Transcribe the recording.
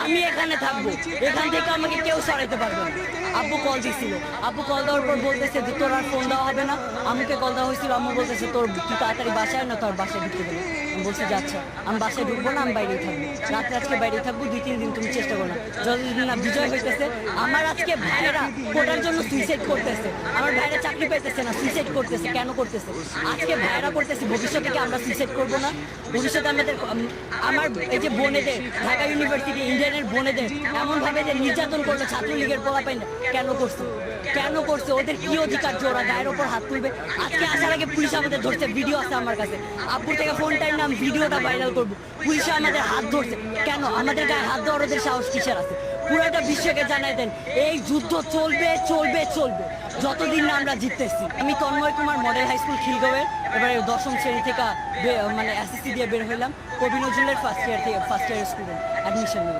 আমি এখানে থাকবো, এখান থেকে আমাকে কেউ সরাইতে পারবে না। আব্বু কল দিছিল, আব্বু কল দেওয়ার পর বলতেছে যে তোর আর ফোন দেওয়া হবে না। আম্মুকে কল দেওয়া হয়েছিল, আম্মু বলতেছে তোর তুই তাড়াতাড়ি বাসায় না, তোর বাসায় ঢুকতে দেবে। আমি বলছি যে আচ্ছা আমি বাসায় ঢুকবো না, আমি বাইরেই থাকবো, রাত্রে আজকে বাইরেই থাকবো, 2-3 দিন তুমি চেষ্টা করো না। যতদিন না বিজয় হইতেছে, আমার আজকে ভাইয়েরা কোটার জন্য সুইসাইড করতেছে, আমার ভাইয়েরা চাকরি পাইতেছে না, সুইসাইড করতেছে। কেন করতেছে? আজকে ভাইয়েরা করতেছে, ভবিষ্যতে কি আমরা সুইসাইড করবো না? ভবিষ্যতে আমাদের আমার এই যে বোনেদের ঢাকা ইউনিভার্সিটি ইন্ডিয়ানের বোনেদের এমনভাবে যে নির্যাতন করলো ছাত্রলীগের পোলাপাইন, কেন করছে? কেন করছে? ওদের কি অধিকার যে ওরা গায়ের ওপর হাত তুলবে? আজকে আসার আগে পুলিশ আমাদের ধরছে, ভিডিও আছে আমার কাছে, আব্বুর থেকে ফোন টাইম নাম ভিডিওটা ভাইরাল করবো। পুলিশে আমাদের হাত ধরছে, কেন? আমাদের গায়ে হাত দেওয়ার ওদের সাহস কিসের আছে? পুরোটা বিশ্বকে জানাই দেন, এই যুদ্ধ চলবে চলবে চলবে যতদিন না আমরা জিততেছি। আমি Tanmoy Kumar model high school খিলগাঁওয়ের এবারে 10ম শ্রেণী থেকে মানে এসএসসি দিয়ে বের হইলাম, কবি নজরুলের ফার্স্ট ইয়ার স্টুডেন্ট, অ্যাডমিশন নিয়ে।